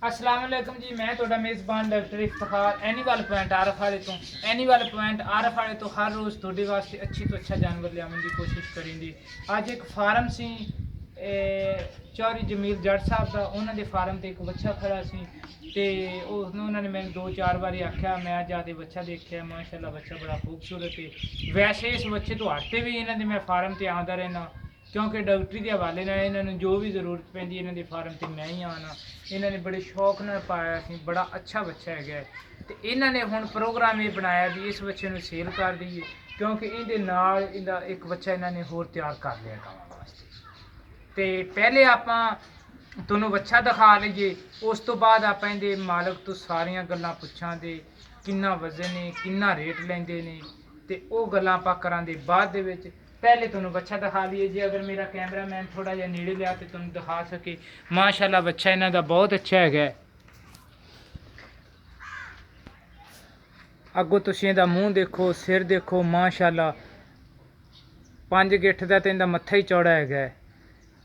अस्सलाम वालेकुम जी, मैं ਤੁਹਾਡਾ ਮੇਜ਼ਬਾਨ ਡਾਕਟਰ ਇਫਤਖਾਰ ਐਨੀਮਲ ਪੁਆਇੰਟ ਆਰਫ ਵਾਲੇ ਤੋਂ। ਐਨੀਮਲ ਪੁਆਇੰਟ ਆਰਫ ਵਾਲੇ ਤੋਂ ਹਰ ਰੋਜ਼ ਤੁਹਾਡੇ ਵਾਸਤੇ ਅੱਛੀ ਤੋਂ ਅੱਛਾ ਜਾਨਵਰ ਲਿਆਉਣ ਦੀ ਕੋਸ਼ਿਸ਼ ਕਰੀਂਦੀ। ਅੱਜ ਇੱਕ ਫਾਰਮ ਸੀ ਚੌਧਰੀ ਜਮੀਲ ਜੱਟ ਸਾਹਿਬ ਦਾ, ਉਹਨਾਂ ਦੇ ਫਾਰਮ ਤੇ ਇੱਕ ਬੱਚਾ ਖੜਾ ਸੀ ਤੇ ਉਹਨਾਂ ਨੇ ਮੈਨੂੰ 2-4 ਵਾਰੀ ਆਖਿਆ। ਮੈਂ ਜਾ ਕੇ ਬੱਚਾ ਦੇਖਿਆ, ਮਾਸ਼ਾਅੱਲਾ ਬੱਚਾ ਬੜਾ ਖੂਬਸੂਰਤ ਹੈ। ਵੈਸੇ ਇਸ ਬੱਚੇ ਤੋਂ ਹਟਦੇ ਵੀ ਇਹਨਾਂ ਦੇ ਮੈਂ ਫਾਰਮ ਤੇ ਆਉਂਦਾ ਰਹਿਣਾ, ਕਿਉਂਕਿ ਡਾਕਟਰੀ ਦੇ ਹਵਾਲੇ ਨਾਲ ਇਹਨਾਂ ਨੂੰ ਜੋ ਵੀ ਜ਼ਰੂਰਤ ਪੈਂਦੀ ਇਹਨਾਂ ਦੇ ਫਾਰਮ ਤੇ ਮੈਂ ਹੀ ਆਉਣਾ। ਇਹਨਾਂ ਨੇ ਬੜੇ ਸ਼ੌਕ ਨਾਲ ਪਾਇਆ ਸੀ, ਬੜਾ ਅੱਛਾ ਬੱਚਾ ਹੈਗਾ ਤੇ ਇਹਨਾਂ ਨੇ ਹੁਣ ਪ੍ਰੋਗਰਾਮ ਇਹ ਬਣਾਇਆ ਵੀ ਇਸ ਬੱਚੇ ਨੂੰ ਸੇਲ ਕਰ ਦਈਏ, ਕਿਉਂਕਿ ਇਹਦੇ ਨਾਲ ਇਹਦਾ ਇੱਕ ਬੱਚਾ ਇਹਨਾਂ ਨੇ ਹੋਰ ਤਿਆਰ ਕਰ ਲਿਆ ਗਾਵਾਂ ਵਾਸਤੇ। ਤੇ ਪਹਿਲੇ ਆਪਾਂ ਤੁਹਾਨੂੰ ਬੱਚਾ ਦਿਖਾ ਲਈਏ, ਉਸ ਤੋਂ ਬਾਅਦ ਆਪਾਂ ਇਹਦੇ ਮਾਲਕ ਤੋਂ ਸਾਰੀਆਂ ਗੱਲਾਂ ਪੁੱਛਾਂਗੇ, ਕਿੰਨਾ ਵਜ਼ਨ ਹੈ, ਕਿੰਨਾ ਰੇਟ ਲੈਂਦੇ ਨੇ, ਤੇ ਉਹ ਗੱਲਾਂ ਆਪਾਂ ਕਰਾਂਗੇ ਬਾਅਦ ਦੇ ਵਿੱਚ। पहले तुहानू बच्चा दिखा लीए जी, अगर मेरा कैमरामैन थोड़ा जिहा नेड़े लिया तो तुहानू दिखा सके। माशाअल्लाह बच्चा इन्हां दा बहुत अच्छा है। अगों तुसीं इहदा मूँह देखो, सिर देखो, माशाअल्लाह 5 गिट्ठ दा ते इहदा मत्था ही चौड़ा है।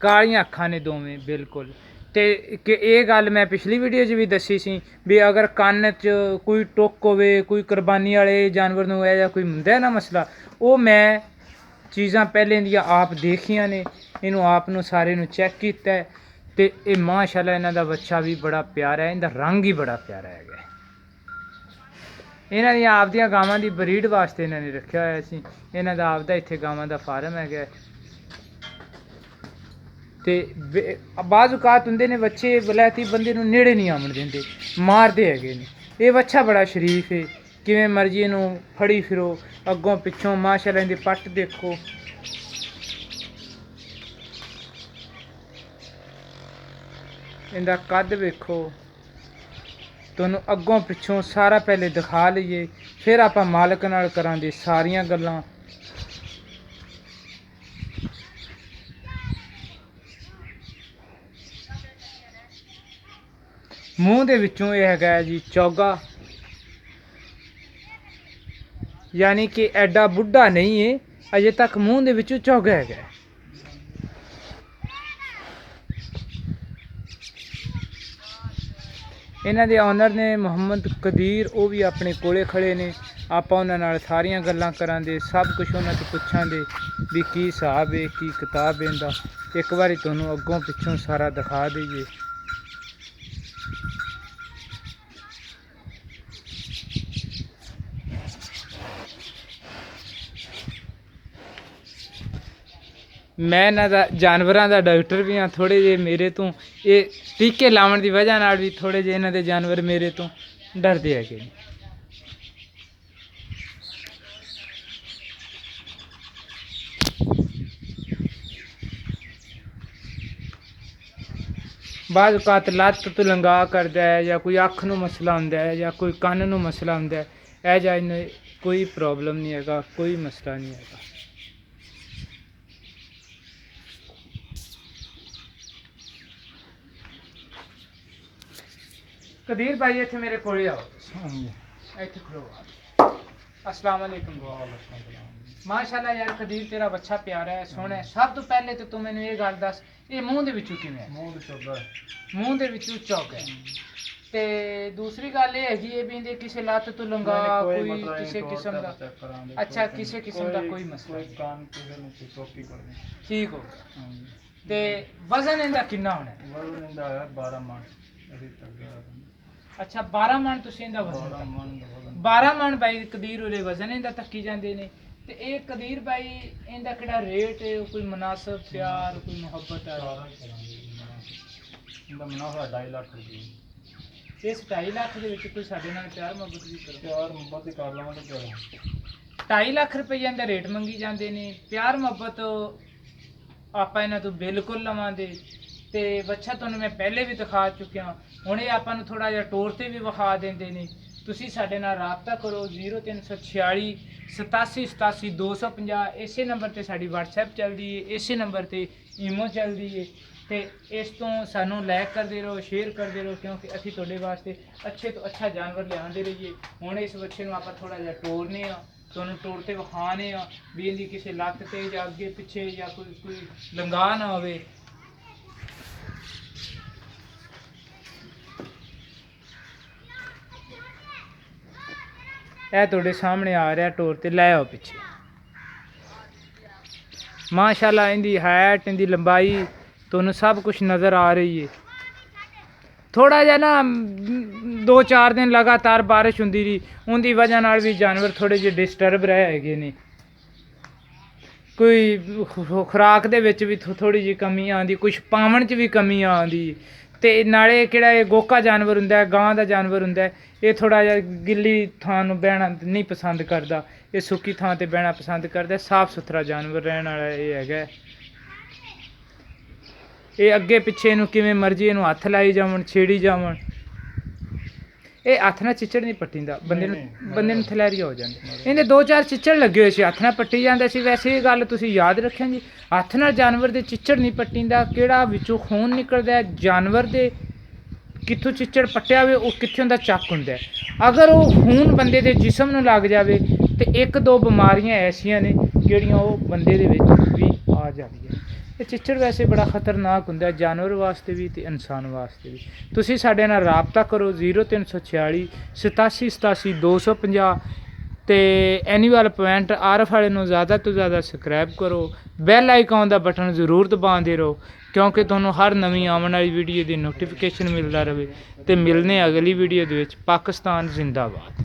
कालियां अखां ने दोवें बिल्कुल। तो कि ये गल मैं पिछली वीडियो च भी दसी सी भी अगर कन्न च कोई टुक होवे, कोई कुरबानी वाले जानवर नूं या कोई हुंदा ना मसला, वो मैं चीज़ां पहले दियां आप देखियां ने, इनू आप सारे चैक किया तो ये माशाअल्लाह इन्हां दा बच्चा भी बड़ा प्यारा है, इनका रंग ही बड़ा प्यारा है। इन्हां दी आपदियां गावां दी ब्रीड वास्ते इन्हां ने रखा होया सी, इन्हां दा आपदा इत्थे गावां दा फार्म है। ते बाज़ औकात हुंदे ने बच्चे वलैती बंदे नूं नेड़े नहीं आवन देंदे, मारदे हैगे ने। ये बच्चा बड़ा शरीफ है, किवें मर्जी इनू फड़ी फिरो अगों पिछों। माशाअल्लाह इहदी पट्ट देखो, इहदा कद वेखो, तुहानूं अगों पिछों सारा पहले दिखा लईए, फिर आपां मालक नाल करांगे सारियां गल्लां। मूँह दे विचों यह हैगा जी चौगा, यानी कि एडा बुढ़ा नहीं है, अजे तक मूँह दे विचों चौगा है। इन्हां दे ऑनर ने मुहम्मद कदीर, वो भी अपने कोले खड़े ने। आपां उन्हां नाल सारियां गल्लां करांगे, सब कुछ उन्हां तो पुछांगे भी की हिसाब है, की किताब है इहदा। एक बारी तुहानूं अगों पिछों सारा दिखा दईए। मैं इन्हां दा जानवरां दा डॉक्टर भी हाँ। थोड़े जे मेरे तो ये टीके लावन की वजह नाल भी थोड़े जे इन्हां दे जानवर मेरे तो डरदे हैगे। बाज़ औकात लत्त तो लंगा करदा है, या कोई अख नूं मसला हुंदा है, या कोई कन्न नूं मसला हुंदा है, ऐ जा इन्हें कोई प्रॉब्लम नहीं हैगा, कोई मसला नहीं हैगा। कदीर भाई इत्थे मेरे कोले आओ, इत्थे खड़ो। अस्सलाम वालेकुम। माशाअल्लाह यार कदीर तेरा बच्चा प्यारा है, सोहना है। सब तो पहले तो तू मैनू ये गल दस, ये मूँह दे विचों किवें है? मूँह दे विचों चौक है। ते दूसरी गल ये हैगी है भी इहदे किसे लत्त तो लंगा कोई किसे किस्म दा, अच्छा किसे किस्म दा कोई मसला ठीक हो। ते वजन इहदा किन्ना होना है? वजन इहदा है 12 मन। अच्छा 12 मन तुसीं इहदा वजन 12 मन भाई कदीर उरे वजन इहदा तक्की जांदे ने। ते ये कदीर भाई इहदा किहड़ा रेट है, कोई मुनासिब प्यार कोई मुहब्बत है? इहदा मुनाफा 2.5 लाख रुपये। इस 2.5 लाख दे विच कोई साडे नाल प्यार मुहब्बत भी करो? प्यार मुहब्बत ही कर लवांगे। 2.5 लाख रुपये इहदा रेट मंगी जांदे ने। प्यार मुहब्बत आपां इन्हां तों बिल्कुल लवांगे। तो बच्चा तुहानूं मैं पहले भी दिखा चुकिया, हुण ये आपां नूं थोड़ा जिहा टोर ते भी विखा देंदे ने। तुसीं साडे नाल राबता करो 0346 87 87 250। इसे नंबर ते साडी WhatsApp चलदी है, इसे नंबर ते ईमो चलदी है। तो इस तो सानू लाइक करते रहो, शेयर करते रहो, क्योंकि असीं तुहाडे वास्ते अच्छे तो अच्छा जानवर लिआंदे रहिए। हुण इस बच्चे नूं आपां थोड़ा जिहा टोरने आ, तुहानूं टोर ते विखाने आ भी इहदी किसे लत्त ते जां अगे पिछे या कोई लंगा ना होवे। ਇਹ ਤੁਹਾਡੇ ਸਾਹਮਣੇ ਆ ਰਿਹਾ ਟੋਰ ਤੇ, ਲੈ ਆਓ ਪਿੱਛੇ। ਮਾਸ਼ਾਅੱਲਾ ਇਹਦੀ ਹਾਈਟ, ਇਹਦੀ ਲੰਬਾਈ ਤੁਹਾਨੂੰ ਸਭ ਕੁਝ ਨਜ਼ਰ ਆ ਰਹੀ ਹੈ। ਥੋੜਾ ਜਿਹਾ ਨਾ 2-4 ਦਿਨ ਲਗਾਤਾਰ ਬਾਰਿਸ਼ ਹੁੰਦੀ ਰਹੀ, ਉਹਦੀ ਵਜ੍ਹਾ ਨਾਲ ਵੀ ਜਾਨਵਰ ਥੋੜੇ ਜਿਹੇ ਡਿਸਟਰਬ ਰਹੇ ਹੈਗੇ ਨੇ। ਕੋਈ ਖੁਰਾਕ ਦੇ ਵਿੱਚ ਵੀ ਥੋੜੀ ਜਿਹੀ ਕਮੀ ਆਉਂਦੀ, ਕੁਝ ਪਾਵਣ 'ਚ ਵੀ ਕਮੀ ਆਉਂਦੀ। ਤੇ ਨਾਲੇ ਕਿਹੜਾ ਇਹ ਗੋਕਾ ਜਾਨਵਰ ਹੁੰਦਾ ਹੈ, ਗਾਂ ਦਾ ਜਾਨਵਰ ਹੁੰਦਾ ਹੈ, ਇਹ ਥੋੜਾ ਜਿਹਾ ਗਿੱਲੀ ਥਾਂ ਨੂੰ ਬਹਿਣਾ ਨਹੀਂ ਪਸੰਦ ਕਰਦਾ, ਇਹ ਸੁੱਕੀ ਥਾਂ ਤੇ ਬਹਿਣਾ ਪਸੰਦ ਕਰਦਾ। ਸਾਫ ਸੁਥਰਾ ਜਾਨਵਰ ਰਹਿਣ ਵਾਲਾ ਇਹ ਹੈਗਾ। ਇਹ ਅੱਗੇ ਪਿੱਛੇ ਇਹਨੂੰ ਕਿਵੇਂ ਮਰਜ਼ੀ ਇਹਨੂੰ ਹੱਥ ਲਾਈ ਜਾਵਣ, ਛੇੜੀ ਜਾਵਣ, ਇਹ ਹੱਥ ਨਾਲ ਚਿੱਚੜ ਨਹੀਂ ਪੱਟੀਂਦਾ, ਬੰਦੇ ਨੂੰ ਥਲੈਰੀਆ ਹੋ ਜਾਂਦੀ। ਇਹਦੇ 2-4 ਚਿੱਚੜ ਲੱਗੇ ਹੋਏ ਸੀ, ਹੱਥ ਨਾਲ ਪੱਟੀ ਜਾਂਦੇ ਸੀ। ਵੈਸੇ ਇਹ ਗੱਲ ਤੁਸੀਂ ਯਾਦ ਰੱਖਿਆ ਜੀ, ਹੱਥ ਨਾਲ ਜਾਨਵਰ ਦੇ ਚਿੱਚੜ ਨਹੀਂ ਪੱਟੀਂਦਾ। ਕਿਹੜਾ ਵਿੱਚੋਂ ਖੂਨ ਨਿਕਲਦਾ ਜਾਨਵਰ ਦੇ, ਕਿੱਥੋਂ ਚਿੱਚੜ ਪੱਟਿਆ ਹੋਵੇ ਉਹ ਕਿੱਥੋਂ ਦਾ ਚੱਕ ਹੁੰਦਾ। ਅਗਰ ਉਹ ਖੂਨ ਬੰਦੇ ਦੇ ਜਿਸਮ ਨੂੰ ਲੱਗ ਜਾਵੇ ਤੇ 1-2 ਬਿਮਾਰੀਆਂ ਐਸੀਆਂ ਨੇ ਜਿਹੜੀਆਂ ਉਹ ਬੰਦੇ ਦੇ ਵਿੱਚ ਵੀ ਆ ਜਾਂਦੀਆਂ। ਇਹ ਚਿੱਚੜ ਵੈਸੇ ਬੜਾ ਖਤਰਨਾਕ ਹੁੰਦਾ ਜਾਨਵਰ ਵਾਸਤੇ ਵੀ ਤੇ ਇਨਸਾਨ ਵਾਸਤੇ ਵੀ। ਤੁਸੀਂ ਸਾਡੇ ਨਾਲ ਰਾਬਤਾ ਕਰੋ 0346 87 87 250 ਤੇ ਐਨੀਮਲ ਪੁਆਇੰਟ ਆਰਫ ਵਾਲੇ ਨੂੰ ਜ਼ਿਆਦਾ ਤੋਂ ਜ਼ਿਆਦਾ ਸਬਸਕ੍ਰਾਈਬ ਕਰੋ। ਬੈਲ ਆਈਕਨ ਦਾ ਬਟਨ ਜ਼ਰੂਰ ਦਬਾਉਂਦੇ ਰਹੋ ਕਿਉਂਕਿ ਤੁਹਾਨੂੰ ਹਰ ਨਵੀਂ ਆਉਣ ਵਾਲੀ ਵੀਡੀਓ ਦੀ ਨੋਟੀਫਿਕੇਸ਼ਨ ਮਿਲਦਾ ਰਹੇ। ਤੇ ਮਿਲਨੇ ਅਗਲੀ ਵੀਡੀਓ ਦੇ ਵਿੱਚ। ਪਾਕਿਸਤਾਨ ਜ਼ਿੰਦਾਬਾਦ।